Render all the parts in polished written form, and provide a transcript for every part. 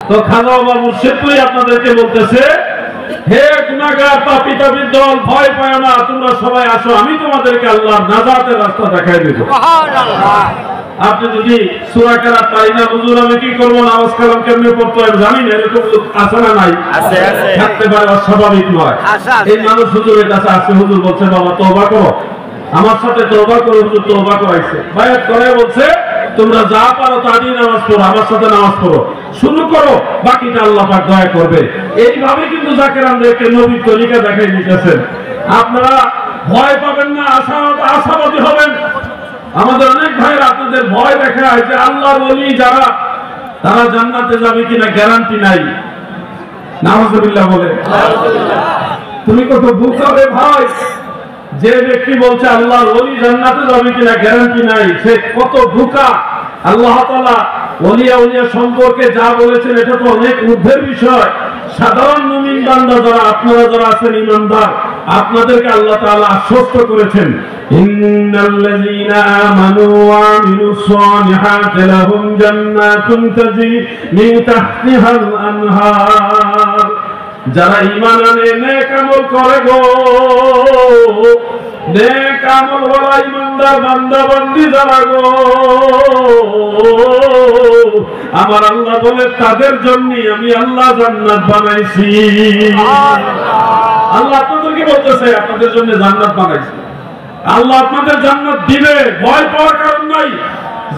তো খাজা বাবা মুর্শিদপুরি আপনাদেরকে বলতেছে, হে গুনাহগার পাপী তাবির দল, ভয় পায় না, তোমরা সবাই আসো, আমি তোমাদেরকে আল্লাহর নাজাতের রাস্তা দেখাই দেব। সুবহানাল্লাহ। আপনি যদি সূরা কেরাত পারি না, হুজুর আমি কি করব, নামাজ কালাম কেমনে পড়তে হয় জানি না, এরকম লোক আছে না নাই? আছে আছে, থাকতে পারে, অস্বাভাবিক নয়। এই মানুষ হুজুরের কাছে আসে, হুজুর বলছে বাবা তওবা করো, আমার সাথে তওবা করো। হুজুর তওবা করাইছে, বায়াত করে বলছে তোমরা যা পারো তা দিয়ে নামাজ পড়ো, আমার সাথে নামাজ পড়ো, শুরু করো, বাকিটা আল্লাহ পাক দয়া করবে। এইভাবে কিন্তু জাকেরানদেরকে নবীর তরিকা দেখাই দিতেছেন। আপনারা ভয় পাবেন না, আশাবাদী হবেন। আমাদের অনেক ভাইরা আপনাদের ভয় দেখায় যে আল্লাহর ওলি যারা, তারা জান্নাতে যাবে কিনা গ্যারান্টি নাই। নাউযুবিল্লাহ বলে, তুমি কত বোকা রে ভাই, যে ব্যক্তি বলছে আল্লাহর ওলি জান্নাতে যাবে কিনা গ্যারান্টি নাই, সে কত বোকা। আল্লাহ তাআলা ওলিয়া উলিয়া সম্পর্কে যা বলেছেন এটা তো অনেক ঊর্ধ্বের বিষয়। সাধারণ মুমিন বান্দা যারা, আপনারা যারা আছেন ঈমানদার, আপনাদেরকে আল্লাহ তাআলা আশ্বস্ত করেছেন, ইন্নাল্লাযীনা আমানু ওয়া আমিলুস সালিহাতি লাহুম জান্নাতুন তাজরি মিন তাহতিহাল আনহার। যারা ঈমান আনে, নেক আমল করে গো, নেক আমল ওয়ালা ঈমানদার বান্দা বান্দি যারা গো, আমার আল্লাহ বলে তাদের জন্য আমি আল্লাহ জান্নাত বানাইছি। আল্লাহ আপনাদেরকে বলতেছে আপনাদের জন্য জান্নাত বানাইছি। আল্লাহ আপনাদের জান্নাত দিবে, ভয় পাওয়ার কারণ নাই।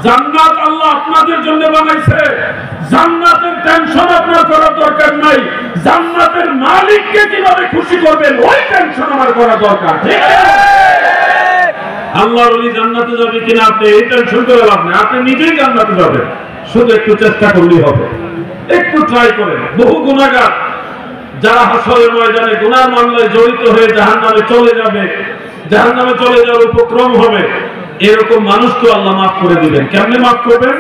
জান্নাত আল্লাহ আপনাদের জন্য বানাইছে, জান্নাতের টেনশন আপনার করার দরকার নাই। জান্নাতের মালিককে কিভাবে খুশি করবেন ওই টেনশন আমার করা দরকার। ঠিক আছে, আল্লাহর ওলি জান্নাতে যাবে কিনা আপনি এই টেনশন করে লাভ নেই, আপনি নিজেই জান্নাতে যাবেন, শুধু একটু চেষ্টা করলেই হবে, একটু ট্রাই করেন। বহু গুনাহগার যারা হাসরের ময়দানে গুনাহ মামলায় জড়িত হয়ে জাহান্নামে চলে যাবে, জাহান্নামে চলে যাওয়ার উপক্রম হবে, এরকম মানুষকে আল্লাহ মাফ করে দিবেন। কেমনে মাফ করবেন?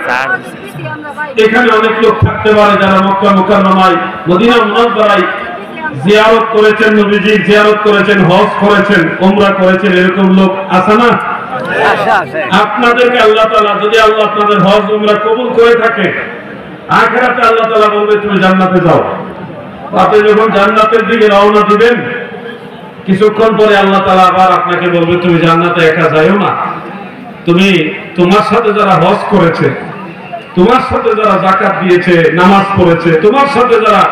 এখানে অনেক লোক থাকতে পারে যারা মক্কা মুকাররমায়, মদিনা মুনাওয়ারায় জিয়ারত করেছেন, নবীজি জিয়ারত করেছেন, হজ করেছেন, উমরা করেছেন, এরকম লোক আছে না? আপনাদেরকে আল্লাহ তাআলা, যদি আল্লাহ আপনাদের হজ উমরা কবুল করে থাকে, আখিরাতে আল্লাহ তাআলা বলবে তুমি জান্নাতে যাও। আপনি যখন জান্নাতের দিকে রওনা দিবেন, কিছুক্ষণ পরে আল্লাহ তাআলা আবার আপনাকে বলবে তুমি জান্নাতে একা যাও না, তুমি তোমার সাথে যারা হজ করেছে, তোমার সাথে যারা যাকাত দিয়েছে, নামাজ পড়েছে, তোমার সাথে যারা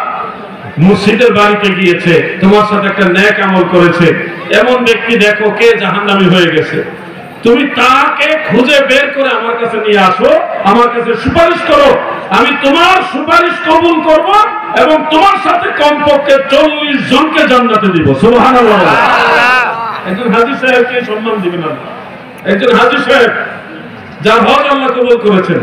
মসজিদের বাড়িতে গিয়েছে, তোমার সাথে একটা নেক আমল করেছে, এমন ব্যক্তি দেখো কে জাহান্নামী হয়ে গেছে, তুমি তাকে খুঁজে বের করে আমার কাছে নিয়ে আসো, আমার কাছে সুপারিশ করো, আমি তোমার সুপারিশ কবুল করব এবং তোমার সাথে কমপক্ষে 40 জনকে জান্নাতে দিব। সুবহানাল্লাহ। একজন হাজী সাহেবকে সম্মান দিবেন আল্লাহ, একজন হাজী সাহেব যার হজ আল্লাহ কবুল করেছেন,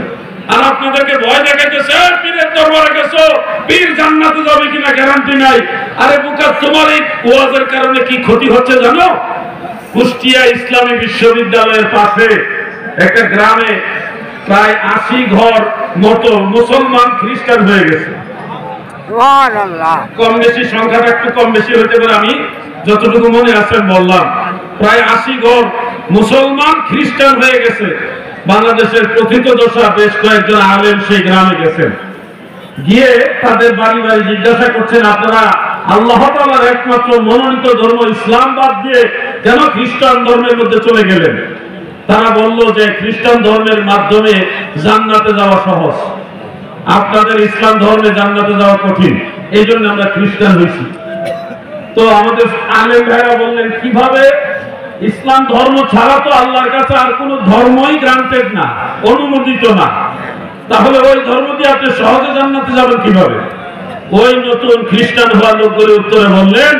আর আপনাদেরকে ভয় দেখাইতেছে পীরের দরবারে গেছো, পীর জান্নাতে যাবে কিনা গ্যারান্টি নাই। আরে বোকা, তোমার এই ওয়াজের কারণে কি ক্ষতি হচ্ছে জানো? কুষ্টিয়া ইসলামী বিশ্ববিদ্যালয়ের পাশে একটা গ্রামে প্রায় 80 ঘর মতো মুসলমান খ্রিস্টান হয়ে গেছে। সুবহানাল্লাহ। কম বেশি সংখ্যাটা একটু কম বেশি হতে পারে, আমি যতটুকু মনে আছে বললাম। প্রায় 80 ঘর মুসলমান খ্রিস্টান হয়ে গেছে। বাংলাদেশের প্রথিতযশা বেশ কয়েকজন আলেম সেই গ্রামে গেছেন, গিয়ে তাদের বাড়ি বাড়ি জিজ্ঞাসা করছেন আপনারা আল্লাহ তাআলার একমাত্র মনোনীত ধর্ম ইসলাম বাদ দিয়ে কেন খ্রিস্টান ধর্মের মধ্যে চলে গেলেন? তারা বলল যে খ্রিস্টান ধর্মের মাধ্যমে জান্নাতে যাওয়া সহজ, আপনাদের ইসলাম ধর্মে জান্নাতে যাওয়া কঠিন, এই জন্য আমরা খ্রিস্টান হয়েছি। তো আমাদের আলেম ভাইরা বললেন কিভাবে? ইসলাম ধর্ম ছাড়া তো আল্লাহর কাছে আর কোন ধর্মই গ্রান্টেড না, অনুমোদিত না, তাহলে ওই ধর্ম দিয়ে আপনি সহজে জান্নাতে যাবেন কিভাবে? ওই নতুন খ্রিস্টান হওয়া লোকগুলো উত্তরে বললেন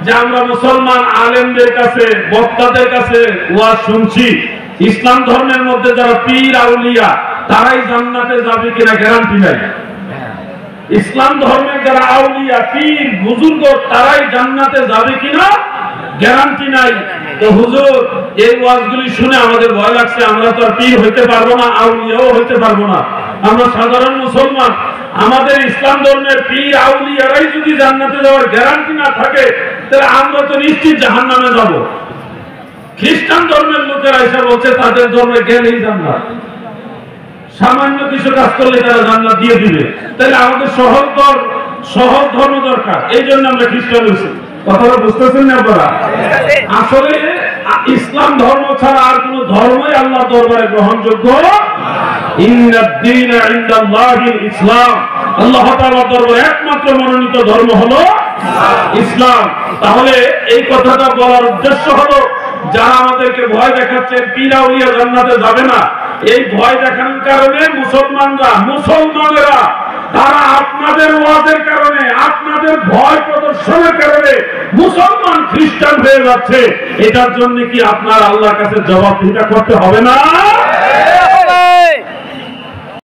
যে আমরা মুসলমান আলেমদের কাছে, বক্তাদের কাছে ওয়াজ শুনছি, ইসলাম ধর্মের মধ্যে যারা পীর আউলিয়া তারাই জান্নাতে যাবে কিনা গ্যারান্টি নাই। ইসলাম ধর্মের যারা আউলিয়া পীর বুজুর্গ তারাই জান্নাতে যাবে কিনা গ্যারান্টি নাই। তো হুজুর এই ওয়াজগুলি শুনে আমাদের ভয় লাগছে, আমরা তো আর পীর হইতে পারবো না, আউলিয়াও হইতে পারবো না, আমরা সাধারণ মুসলমান, আমাদের ইসলাম ধর্মের পীর আউলিয়ারাই যদি জান্নাতে যাওয়ার গ্যারান্টি না থাকে তাহলে আমরা তো নিশ্চিত জাহান্নামে যাব। খ্রিস্টান ধর্মের লোকেরা এসে বলছে তাদের ধর্মে গেলেই জান্নাত। সামান্য কিছু কাজ করলে তারা জান্নাত দিয়ে দিবে। তাহলে আমাদের সহজ ধর্ম দরকার, এই জন্য আমরা খ্রিস্টান হয়েছি। কথাটা বুঝতেছেন না আপনারা? আসলে ইসলাম ধর্ম ছাড়া আর কোন ধর্মই আল্লাহ দরবারে গ্রহণযোগ্য। ইন্নাদ-দীনা ইনদাল্লাহিল ইসলাম, আল্লাহ তাআলার দরবারে একমাত্র মনোনীত ধর্ম হলো ইসলাম। তাহলে এই কথাটা বলার উদ্দেশ্য হলো, যারা আমাদেরকে ভয় দেখাচ্ছে পীর আউলিয়া জান্নাতে যাবে না, এই ভয় দেখানোর কারণে মুসলমানেরা তারা আপনাদের ওয়াজের কারণে, আপনাদের ভয় প্রদর্শনের কারণে মুসলমান খ্রিস্টান হয়ে যাচ্ছে। এটার জন্য কি আপনার আল্লাহর কাছে জবাবদিহিতা করতে হবে না?